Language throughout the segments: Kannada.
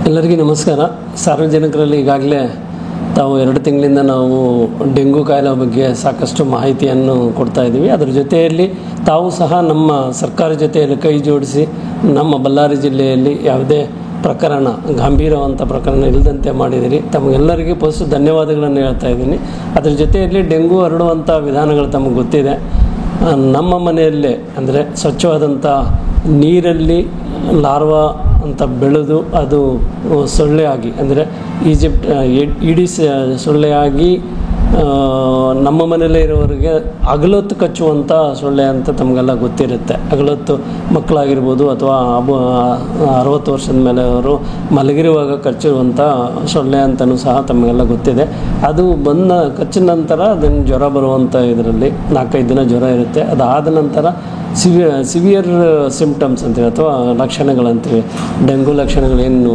ಎಲ್ಲರಿಗೂ ನಮಸ್ಕಾರ. ಸಾರ್ವಜನಿಕರಲ್ಲಿ ಈಗಾಗಲೇ ತಾವು 2 ತಿಂಗಳಿಂದ ನಾವು ಡೆಂಗು ಕಾಯಿಲೆ ಬಗ್ಗೆ ಸಾಕಷ್ಟು ಮಾಹಿತಿಯನ್ನು ಕೊಡ್ತಾ ಇದ್ದೀವಿ. ಅದರ ಜೊತೆಯಲ್ಲಿ ತಾವು ಸಹ ನಮ್ಮ ಸರ್ಕಾರ ಜೊತೆಯಲ್ಲಿ ಕೈ ಜೋಡಿಸಿ ನಮ್ಮ ಬಳ್ಳಾರಿ ಜಿಲ್ಲೆಯಲ್ಲಿ ಯಾವುದೇ ಪ್ರಕರಣ ಗಂಭೀರವಂಥ ಪ್ರಕರಣ ಇಲ್ಲದಂತೆ ಮಾಡಿದಿರಿ. ತಮಗೆಲ್ಲರಿಗೂ ಫಸ್ಟ್ ಧನ್ಯವಾದಗಳನ್ನು ಹೇಳ್ತಾ ಇದ್ದೀನಿ. ಅದರ ಜೊತೆಯಲ್ಲಿ ಡೆಂಗು ಹರಡುವಂಥ ವಿಧಾನಗಳು ತಮಗೆ ಗೊತ್ತಿದೆ. ನಮ್ಮ ಮನೆಯಲ್ಲೇ ಅಂದರೆ ಸ್ವಚ್ಛವಾದಂಥ ನೀರಲ್ಲಿ ಲಾರ್ವಾ ಅಂತ ಬೆಳೆದು ಅದು ಸೊಳ್ಳೆ ಆಗಿ ಅಂದರೆ ಈಡಿಸ್ ಸೊಳ್ಳೆ ಆಗಿ ನಮ್ಮ ಮನೆಯಲ್ಲೇ ಇರೋರಿಗೆ ಹಗಲೊತ್ತು ಕಚ್ಚುವಂಥ ಸೊಳ್ಳೆ ಅಂತ ತಮಗೆಲ್ಲ ಗೊತ್ತಿರುತ್ತೆ. ಹಗಲೊತ್ತು ಮಕ್ಕಳಾಗಿರ್ಬೋದು ಅಥವಾ 60 ವರ್ಷದ ಮೇಲೆ ಅವರು ಮಲಗಿರುವಾಗ ಕಚ್ಚುವಂಥ ಸೊಳ್ಳೆ ಅಂತಲೂ ಸಹ ತಮಗೆಲ್ಲ ಗೊತ್ತಿದೆ. ಅದು ಕಚ್ಚಿದ ನಂತರ ಅದನ್ನು ಜ್ವರ ಬರುವಂಥ ಇದರಲ್ಲಿ 4-5 ದಿನ ಜ್ವರ ಇರುತ್ತೆ. ಅದಾದ ನಂತರ ಸಿವಿಯರ್ ಸಿಂಪ್ಟಮ್ಸ್ ಅಂತೀವಿ ಅಥವಾ ಲಕ್ಷಣಗಳಂತೀವಿ. ಡೆಂಗು ಲಕ್ಷಣಗಳೇನು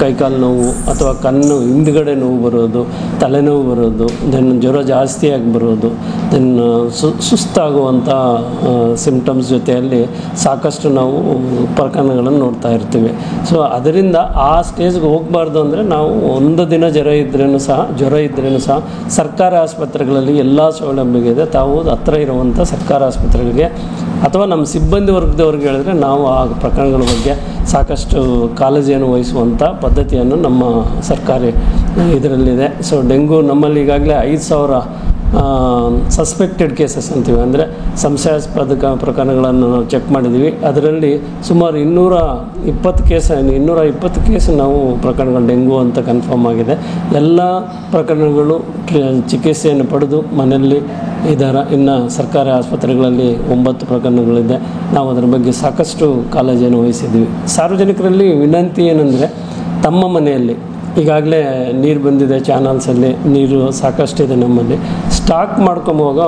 ಕೈಕಾಲು ನೋವು ಅಥವಾ ಕಣ್ಣು ಹಿಂದ್ಗಡೆ ನೋವು ಬರೋದು, ತಲೆನೋವು ಬರೋದು, ದೆನ್ ಜ್ವರ ಜಾಸ್ತಿಯಾಗಿ ಬರೋದು, ದೆನ್ ಸುಸ್ತಾಗುವಂಥ ಸಿಂಪ್ಟಮ್ಸ್ ಜೊತೆಯಲ್ಲಿ ಸಾಕಷ್ಟು ನಾವು ಪ್ರಕರಣಗಳನ್ನು ನೋಡ್ತಾ ಇರ್ತೀವಿ. ಸೊ ಅದರಿಂದ ಆ ಸ್ಟೇಜ್ಗೆ ಹೋಗಬಾರ್ದು ಅಂದರೆ ನಾವು ಒಂದು ದಿನ ಜ್ವರ ಇದ್ರೂ ಸಹ ಸರ್ಕಾರಿ ಆಸ್ಪತ್ರೆಗಳಲ್ಲಿ ಎಲ್ಲ ಸೌಲಭ್ಯ ಇದೆ. ತಾವು ಹತ್ತಿರ ಇರುವಂಥ ಸರ್ಕಾರಿ ಆಸ್ಪತ್ರೆಗಳಿಗೆ ಅಥವಾ ನಮ್ಮ ಸಿಬ್ಬಂದಿ ವರ್ಗದವ್ರಿಗೆ ಹೇಳಿದ್ರೆ ನಾವು ಆ ಪ್ರಕರಣಗಳ ಬಗ್ಗೆ ಸಾಕಷ್ಟು ಕಾಳಜಿಯನ್ನು ವಹಿಸುವಂಥ ಪದ್ಧತಿಯನ್ನು ನಮ್ಮ ಸರ್ಕಾರಿ ಇದರಲ್ಲಿದೆ. ಸೊ ಡೆಂಗು ನಮ್ಮಲ್ಲಿ ಈಗಾಗಲೇ 5,000 ಸಸ್ಪೆಕ್ಟೆಡ್ ಕೇಸಸ್ ಅಂತೀವಿ, ಅಂದರೆ ಸಂಶಯಾಸ್ಪದ ಪ್ರಕರಣಗಳನ್ನು ನಾವು ಚೆಕ್ ಮಾಡಿದ್ದೀವಿ. ಅದರಲ್ಲಿ ಸುಮಾರು 220 ಕೇಸ್ ನಾವು ಪ್ರಕರಣಗಳು ಡೆಂಗು ಅಂತ ಕನ್ಫರ್ಮ್ ಆಗಿದೆ. ಎಲ್ಲ ಪ್ರಕರಣಗಳು ಚಿಕಿತ್ಸೆಯನ್ನು ಪಡೆದು ಮನೆಯಲ್ಲಿ ಇದ್ದಾರೆ. ಇನ್ನು ಸರ್ಕಾರಿ ಆಸ್ಪತ್ರೆಗಳಲ್ಲಿ 9 ಪ್ರಕರಣಗಳಿದೆ. ನಾವು ಅದರ ಬಗ್ಗೆ ಸಾಕಷ್ಟು ಕಾಳಜಿಯನ್ನು ವಹಿಸಿದ್ದೀವಿ. ಸಾರ್ವಜನಿಕರಲ್ಲಿ ವಿನಂತಿ ಏನಂದರೆ, ತಮ್ಮ ಮನೆಯಲ್ಲಿ ಈಗಾಗಲೇ ನೀರು ಬಂದಿದೆ, ಚಾನಲ್ಸಲ್ಲಿ ನೀರು ಸಾಕಷ್ಟಿದೆ. ನಮ್ಮಲ್ಲಿ ಸ್ಟಾಕ್ ಮಾಡ್ಕೊಂಬೋಗ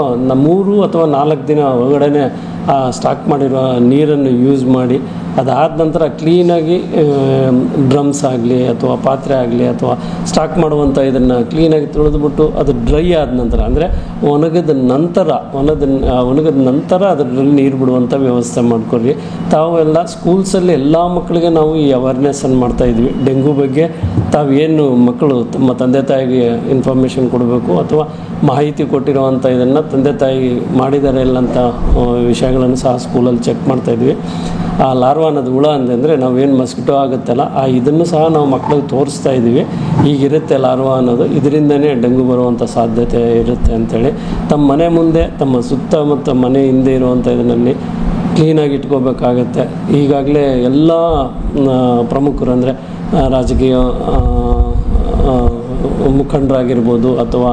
3 ಅಥವಾ 4 ದಿನ ಒಳಗಡೆ ಆ ಸ್ಟಾಕ್ ಮಾಡಿರೋ ನೀರನ್ನು ಯೂಸ್ ಮಾಡಿ ಅದಾದ ನಂತರ ಕ್ಲೀನಾಗಿ ಡ್ರಮ್ಸ್ ಆಗಲಿ ಅಥವಾ ಪಾತ್ರೆ ಆಗಲಿ ಅಥವಾ ಸ್ಟಾಕ್ ಮಾಡುವಂಥ ಇದನ್ನು ಕ್ಲೀನಾಗಿ ತೊಳೆದುಬಿಟ್ಟು ಅದು ಡ್ರೈ ಆದ ನಂತರ ಅಂದರೆ ಒಣಗಿದ ನಂತರ ಅದರಲ್ಲಿ ನೀರು ಬಿಡುವಂಥ ವ್ಯವಸ್ಥೆ ಮಾಡ್ಕೊಳ್ರಿ. ತಾವು ಎಲ್ಲ ಸ್ಕೂಲ್ಸಲ್ಲಿ ಎಲ್ಲ ಮಕ್ಕಳಿಗೆ ನಾವು ಈ ಅವೇರ್ನೆಸ್ಸನ್ನು ಮಾಡ್ತಾಯಿದ್ವಿ. ಡೆಂಗು ಬಗ್ಗೆ ತಾವೇನು ಮಕ್ಕಳು ತಮ್ಮ ತಂದೆ ತಾಯಿಗೆ ಇನ್ಫಾರ್ಮೇಷನ್ ಕೊಡಬೇಕು ಅಥವಾ ಮಾಹಿತಿ ಕೊಟ್ಟಿರುವಂಥ ಇದನ್ನು ತಂದೆ ತಾಯಿ ಮಾಡಿದ್ದಾರೆ ಇಲ್ಲ ಅಂತ ವಿಷಯಗಳನ್ನು ಸಹ ಸ್ಕೂಲಲ್ಲಿ ಚೆಕ್ ಮಾಡ್ತಾಯಿದ್ವಿ. ಆ ಲಾರ್ವಾ ಅನ್ನೋದು ಹುಳ ಅಂತಂದರೆ ನಾವೇನು ಮಸ್ಕಿಟೋ ಆಗುತ್ತಲ್ಲ ಇದನ್ನು ಸಹ ನಾವು ಮಕ್ಕಳಿಗೆ ತೋರಿಸ್ತಾ ಇದ್ದೀವಿ. ಈಗಿರುತ್ತೆ ಲಾರ್ವಾ ಅನ್ನೋದು, ಇದರಿಂದನೇ ಡೆಂಗು ಬರುವಂಥ ಸಾಧ್ಯತೆ ಇರುತ್ತೆ ಅಂಥೇಳಿ ತಮ್ಮ ಮನೆ ಮುಂದೆ ತಮ್ಮ ಸುತ್ತಮುತ್ತ ಮನೆ ಹಿಂದೆ ಇರುವಂಥ ಇದರಲ್ಲಿ ಕ್ಲೀನಾಗಿ ಇಟ್ಕೋಬೇಕಾಗತ್ತೆ. ಈಗಾಗಲೇ ಎಲ್ಲ ಪ್ರಮುಖರು ಅಂದರೆ ರಾಜಕೀಯ ಮುಖಂಡರಾಗಿರ್ಬೋದು ಅಥವಾ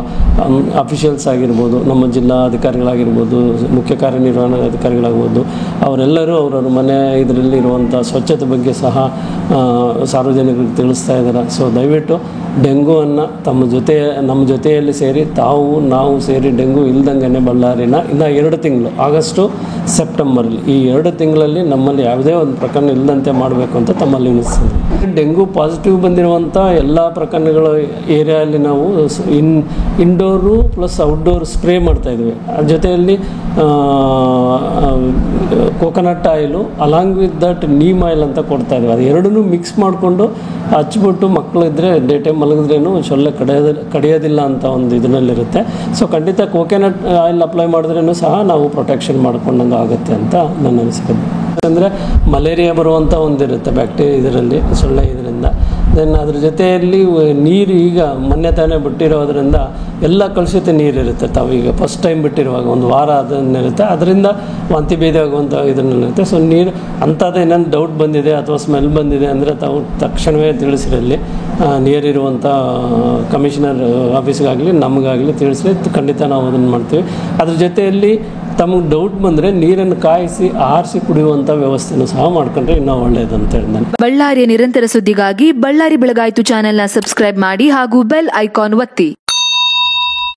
ಅಫಿಷಿಯಲ್ಸ್ ಆಗಿರ್ಬೋದು, ನಮ್ಮ ಜಿಲ್ಲಾ ಅಧಿಕಾರಿಗಳಾಗಿರ್ಬೋದು, ಮುಖ್ಯ ಕಾರ್ಯನಿರ್ವಹಣಾಧಿಕಾರಿಗಳಾಗ್ಬೋದು, ಅವರೆಲ್ಲರೂ ಅವರವ್ರ ಮನೆ ಇದರಲ್ಲಿರುವಂಥ ಸ್ವಚ್ಛತೆ ಬಗ್ಗೆ ಸಹ ಸಾರ್ವಜನಿಕರಿಗೆ ತಿಳಿಸ್ತಾ ಇದ್ದಾರೆ. ಸೊ ದಯವಿಟ್ಟು ಡೆಂಗುವನ್ನು ನಮ್ಮ ಜೊತೆಯಲ್ಲಿ ಸೇರಿ ನಾವು ಸೇರಿ ಡೆಂಗು ಇಲ್ದಂಗೆ ಬಳ್ಳಾರಿನ ಇನ್ನು 2 ತಿಂಗಳು ಆಗಸ್ಟು ಸೆಪ್ಟೆಂಬರಲ್ಲಿ ಈ 2 ತಿಂಗಳಲ್ಲಿ ನಮ್ಮಲ್ಲಿ ಯಾವುದೇ ಒಂದು ಪ್ರಕರಣ ಇಲ್ಲದಂತೆ ಮಾಡಬೇಕು ಅಂತ ತಮ್ಮಲ್ಲಿ ವಿನಿಸ್ತದೆ. ಡೆಂಗು ಪಾಸಿಟಿವ್ ಬಂದಿರುವಂಥ ಎಲ್ಲ ಪ್ರಕರಣಗಳ ಏರಿಯಾದಲ್ಲಿ ನಾವು ಇಂಡೋರು ಪ್ಲಸ್ ಔಟ್ಡೋರ್ ಸ್ಪ್ರೇ ಮಾಡ್ತಾಯಿದ್ವಿ. ಜೊತೆಯಲ್ಲಿ coconut oil along with that neem oil ಅಂತ ಕೊಡ್ತಾಯಿದ್ವಿ. ಅದು ಎರಡನ್ನೂ ಮಿಕ್ಸ್ ಮಾಡಿಕೊಂಡು ಹಚ್ಬಿಟ್ಟು ಮಕ್ಕಳಿದ್ರೆ ಡೇ ಟೈಮ್ ಮಲಗಿದ್ರೇನು ಸೊಳ್ಳೆ ಕಡಿಯೋದಿಲ್ಲ ಅಂತ ಒಂದು ಇದರಲ್ಲಿರುತ್ತೆ. ಸೊ ಖಂಡಿತ ಕೋಕೋನಟ್ ಆಯಿಲ್ ಅಪ್ಲೈ ಮಾಡಿದ್ರೂ ಸಹ ನಾವು ಪ್ರೊಟೆಕ್ಷನ್ ಮಾಡ್ಕೊಂಡಂಗೆ ಆಗುತ್ತೆ ಅಂತ ನನ್ನ ಅನಿಸಿಕೆ. ಅಂದರೆ ಮಲೇರಿಯಾ ಬರುವಂಥ ಒಂದಿರುತ್ತೆ ಬ್ಯಾಕ್ಟೀರಿಯಾ ಇದರಲ್ಲಿ, ಸೊಳ್ಳೆ ಇದರಿಂದ. ದೆನ್ ಅದ್ರ ಜೊತೆಯಲ್ಲಿ ನೀರು ಈಗ ಮೊನ್ನೆ ತಾನೇ ಬಿಟ್ಟಿರೋದ್ರಿಂದ ಎಲ್ಲ ಕಲುಷಿತ ನೀರಿರುತ್ತೆ. ತಾವೀಗ ಫಸ್ಟ್ ಟೈಮ್ ಬಿಟ್ಟಿರುವಾಗ 1 ವಾರ ಅದನ್ನಿರುತ್ತೆ, ಅದರಿಂದ ವಾಂತಿ ಭೇದಿ ಆಗುವಂಥ ಇದನ್ನಿರುತ್ತೆ. ಸೊ ನೀರು ಅಂಥದ್ದು ಏನೇನು ಡೌಟ್ ಬಂದಿದೆ ಅಥವಾ ಸ್ಮೆಲ್ ಬಂದಿದೆ ಅಂದರೆ ತಾವು ತಕ್ಷಣವೇ ತಿಳಿಸಿರಲ್ಲಿ ನಿಯರ್ ಇರುವಂಥ ಕಮಿಷನರ್ ಆಫೀಸ್ಗಾಗಲಿ ನಮಗಾಗಲಿ ತಿಳಿಸಿ ಖಂಡಿತ ನಾವು ಅದನ್ನು ಮಾಡ್ತೀವಿ. ಅದ್ರ ಜೊತೆಯಲ್ಲಿ ತಮಗೆ ಡೌಟ್ ಬಂದರೆ ನೀರನ್ನು ಕಾಯಿಸಿ ಆರಿಸಿ ಕುಡಿಯುವಂಥ ವ್ಯವಸ್ಥೆನೂ ಸಹ ಮಾಡ್ಕೊಂಡ್ರೆ ಇನ್ನೂ ಒಳ್ಳೆಯದಂತ ಹೇಳಿದೆ. ಬಳ್ಳಾರಿಯ ನಿರಂತರ ಸುದ್ದಿಗಾಗಿ ಬಳ್ಳಾರಿ ಬೆಳಗಾಯಿತು ಚಾನೆಲ್ನ ಸಬ್ಸ್ಕ್ರೈಬ್ ಮಾಡಿ ಹಾಗೂ ಬೆಲ್ ಐಕಾನ್ ಒತ್ತಿ.